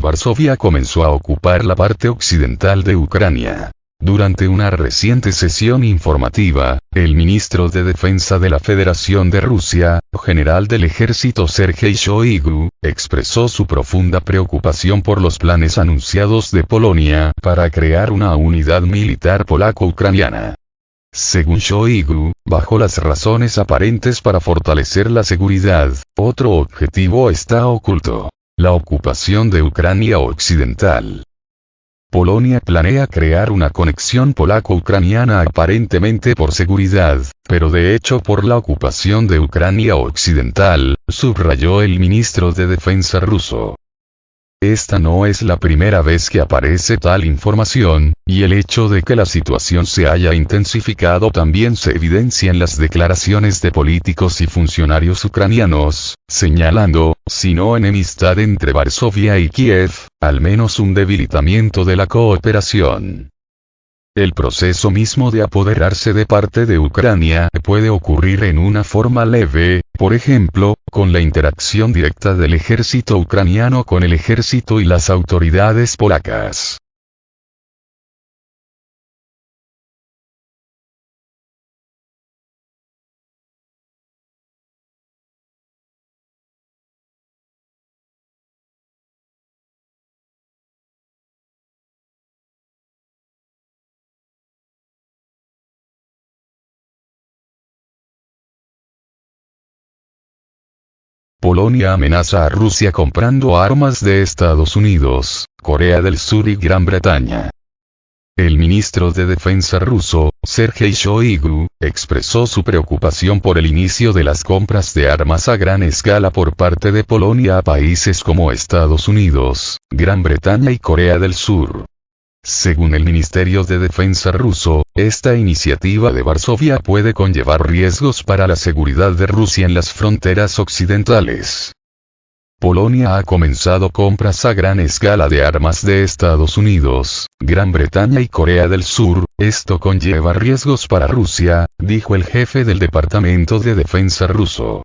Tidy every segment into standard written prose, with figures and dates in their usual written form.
Varsovia comenzó a ocupar la parte occidental de Ucrania. Durante una reciente sesión informativa, el ministro de Defensa de la Federación de Rusia, general del ejército Sergei Shoigu, expresó su profunda preocupación por los planes anunciados de Polonia para crear una unidad militar polaco-ucraniana. Según Shoigu, bajo las razones aparentes para fortalecer la seguridad, otro objetivo está oculto: la ocupación de Ucrania occidental. Polonia planea crear una conexión polaco-ucraniana aparentemente por seguridad, pero de hecho por la ocupación de Ucrania occidental, subrayó el ministro de Defensa ruso. Esta no es la primera vez que aparece tal información, y el hecho de que la situación se haya intensificado también se evidencia en las declaraciones de políticos y funcionarios ucranianos, señalando, si no enemistad entre Varsovia y Kiev, al menos un debilitamiento de la cooperación. El proceso mismo de apoderarse de parte de Ucrania puede ocurrir en una forma leve, por ejemplo, con la interacción directa del ejército ucraniano con el ejército y las autoridades polacas. Polonia amenaza a Rusia comprando armas de Estados Unidos, Corea del Sur y Gran Bretaña. El ministro de Defensa ruso, Sergei Shoigu, expresó su preocupación por el inicio de las compras de armas a gran escala por parte de Polonia a países como Estados Unidos, Gran Bretaña y Corea del Sur. Según el Ministerio de Defensa ruso, esta iniciativa de Varsovia puede conllevar riesgos para la seguridad de Rusia en las fronteras occidentales. Polonia ha comenzado compras a gran escala de armas de Estados Unidos, Gran Bretaña y Corea del Sur. Esto conlleva riesgos para Rusia, dijo el jefe del Departamento de Defensa ruso.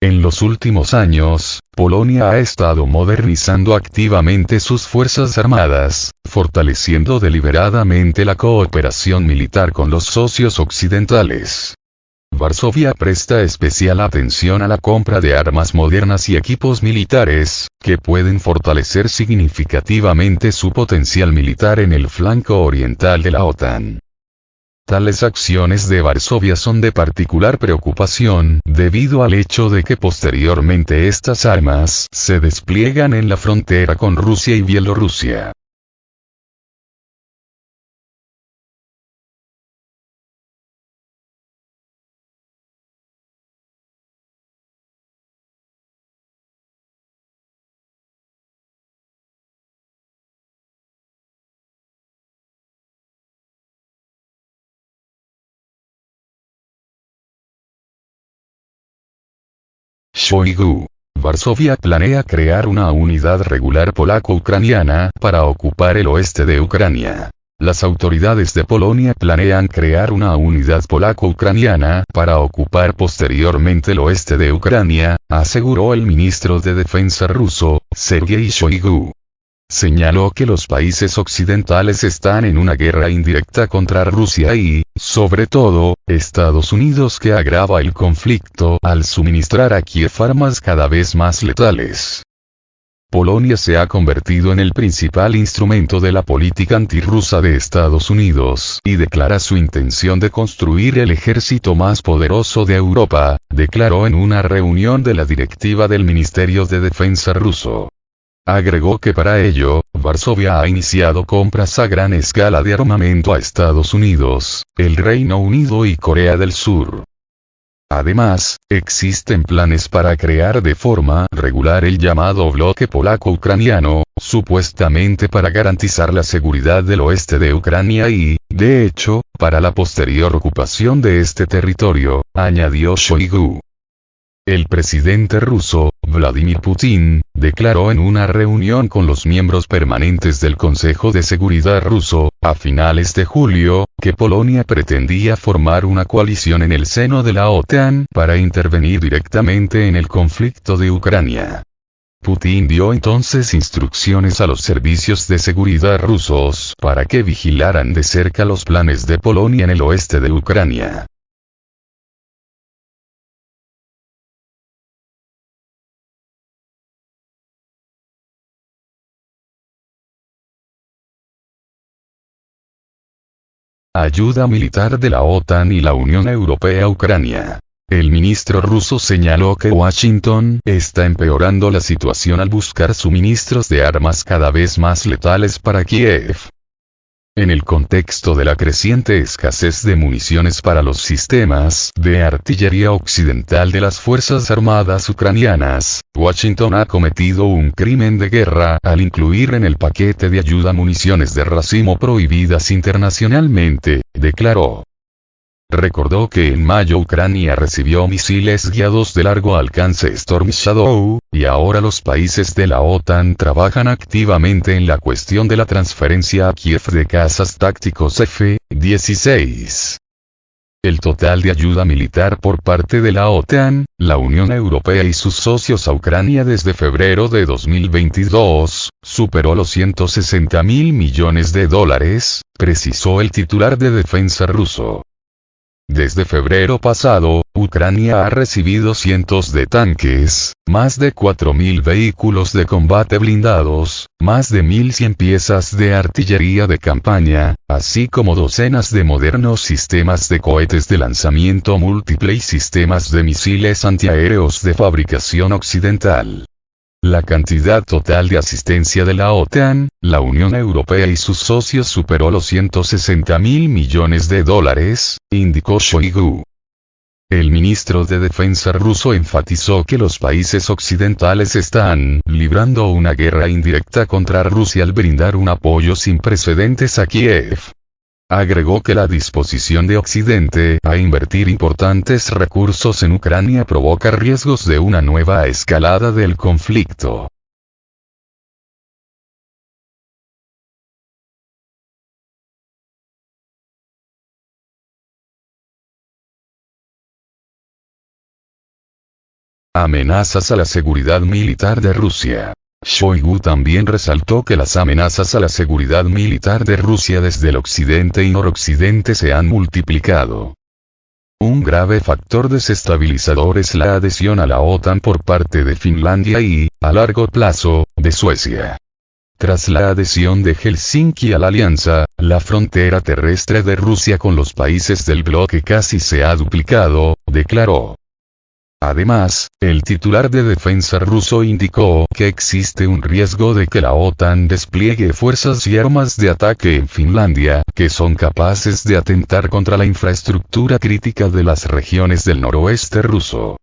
En los últimos años, Polonia ha estado modernizando activamente sus fuerzas armadas, fortaleciendo deliberadamente la cooperación militar con los socios occidentales. Varsovia presta especial atención a la compra de armas modernas y equipos militares, que pueden fortalecer significativamente su potencial militar en el flanco oriental de la OTAN. Tales acciones de Varsovia son de particular preocupación, debido al hecho de que posteriormente estas armas se despliegan en la frontera con Rusia y Bielorrusia. Shoigu. Varsovia planea crear una unidad regular polaco-ucraniana para ocupar el oeste de Ucrania. Las autoridades de Polonia planean crear una unidad polaco-ucraniana para ocupar posteriormente el oeste de Ucrania, aseguró el ministro de Defensa ruso, Sergei Shoigu. Señaló que los países occidentales están en una guerra indirecta contra Rusia y, sobre todo, Estados Unidos, que agrava el conflicto al suministrar a Kiev armas cada vez más letales. Polonia se ha convertido en el principal instrumento de la política antirrusa de Estados Unidos y declara su intención de construir el ejército más poderoso de Europa, declaró en una reunión de la directiva del Ministerio de Defensa ruso. Agregó que para ello, Varsovia ha iniciado compras a gran escala de armamento a Estados Unidos, el Reino Unido y Corea del Sur. Además, existen planes para crear de forma regular el llamado bloque polaco-ucraniano, supuestamente para garantizar la seguridad del oeste de Ucrania y, de hecho, para la posterior ocupación de este territorio, añadió Shoigu. El presidente ruso, Vladimir Putin, declaró en una reunión con los miembros permanentes del Consejo de Seguridad ruso, a finales de julio, que Polonia pretendía formar una coalición en el seno de la OTAN para intervenir directamente en el conflicto de Ucrania. Putin dio entonces instrucciones a los servicios de seguridad rusos para que vigilaran de cerca los planes de Polonia en el oeste de Ucrania. Ayuda militar de la OTAN y la Unión Europea a Ucrania. El ministro ruso señaló que Washington está empeorando la situación al buscar suministros de armas cada vez más letales para Kiev. En el contexto de la creciente escasez de municiones para los sistemas de artillería occidental de las Fuerzas Armadas ucranianas, Washington ha cometido un crimen de guerra al incluir en el paquete de ayuda municiones de racimo prohibidas internacionalmente, declaró. Recordó que en mayo Ucrania recibió misiles guiados de largo alcance Storm Shadow, y ahora los países de la OTAN trabajan activamente en la cuestión de la transferencia a Kiev de cazas tácticos F-16. El total de ayuda militar por parte de la OTAN, la Unión Europea y sus socios a Ucrania desde febrero de 2022, superó los 160.000 millones de dólares, precisó el titular de defensa ruso. Desde febrero pasado, Ucrania ha recibido cientos de tanques, más de 4.000 vehículos de combate blindados, más de 1.100 piezas de artillería de campaña, así como docenas de modernos sistemas de cohetes de lanzamiento múltiple y sistemas de misiles antiaéreos de fabricación occidental. La cantidad total de asistencia de la OTAN, la Unión Europea y sus socios superó los 160.000 millones de dólares, indicó Shoigu. El ministro de Defensa ruso enfatizó que los países occidentales están librando una guerra indirecta contra Rusia al brindar un apoyo sin precedentes a Kiev. Agregó que la disposición de Occidente a invertir importantes recursos en Ucrania provoca riesgos de una nueva escalada del conflicto. Amenazas a la seguridad militar de Rusia. Shoigu también resaltó que las amenazas a la seguridad militar de Rusia desde el occidente y noroccidente se han multiplicado. Un grave factor desestabilizador es la adhesión a la OTAN por parte de Finlandia y, a largo plazo, de Suecia. Tras la adhesión de Helsinki a la alianza, la frontera terrestre de Rusia con los países del bloque casi se ha duplicado, declaró. Además, el titular de defensa ruso indicó que existe un riesgo de que la OTAN despliegue fuerzas y armas de ataque en Finlandia, que son capaces de atentar contra la infraestructura crítica de las regiones del noroeste ruso.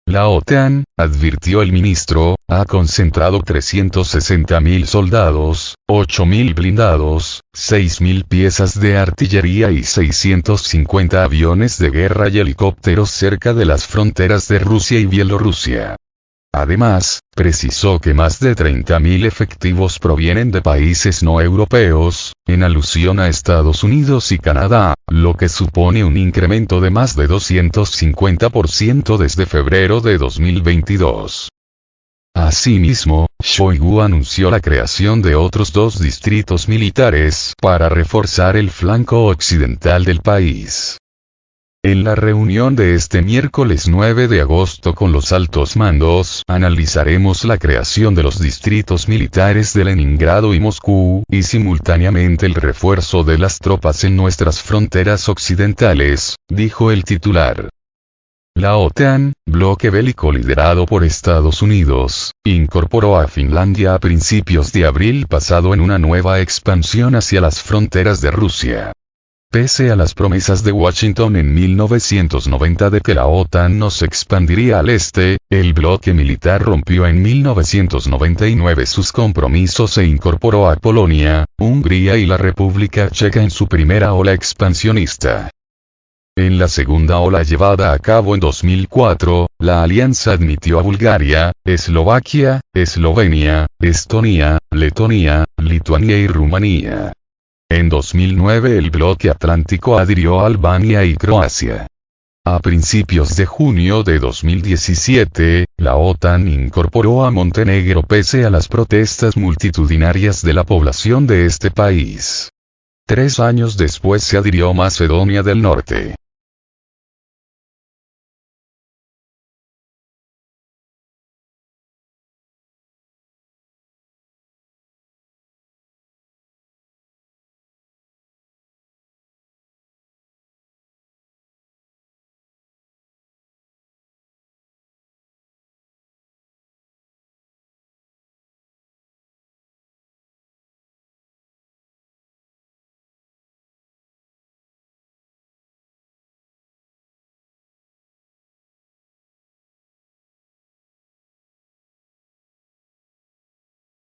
La OTAN, advirtió el ministro, ha concentrado 360.000 soldados, 8.000 blindados, 6.000 piezas de artillería y 650 aviones de guerra y helicópteros cerca de las fronteras de Rusia y Bielorrusia. Además, precisó que más de 30.000 efectivos provienen de países no europeos, en alusión a Estados Unidos y Canadá, lo que supone un incremento de más de 250% desde febrero de 2022. Asimismo, Shoigu anunció la creación de otros 2 distritos militares para reforzar el flanco occidental del país. En la reunión de este miércoles 9 de agosto con los altos mandos, analizaremos la creación de los distritos militares de Leningrado y Moscú, y simultáneamente el refuerzo de las tropas en nuestras fronteras occidentales, dijo el titular. La OTAN, bloque bélico liderado por Estados Unidos, incorporó a Finlandia a principios de abril pasado en una nueva expansión hacia las fronteras de Rusia. Pese a las promesas de Washington en 1990 de que la OTAN no se expandiría al este, el bloque militar rompió en 1999 sus compromisos e incorporó a Polonia, Hungría y la República Checa en su primera ola expansionista. En la segunda ola llevada a cabo en 2004, la alianza admitió a Bulgaria, Eslovaquia, Eslovenia, Estonia, Letonia, Lituania y Rumanía. En 2009 el bloque atlántico adhirió a Albania y Croacia. A principios de junio de 2017, la OTAN incorporó a Montenegro pese a las protestas multitudinarias de la población de este país. 3 años después se adhirió Macedonia del Norte.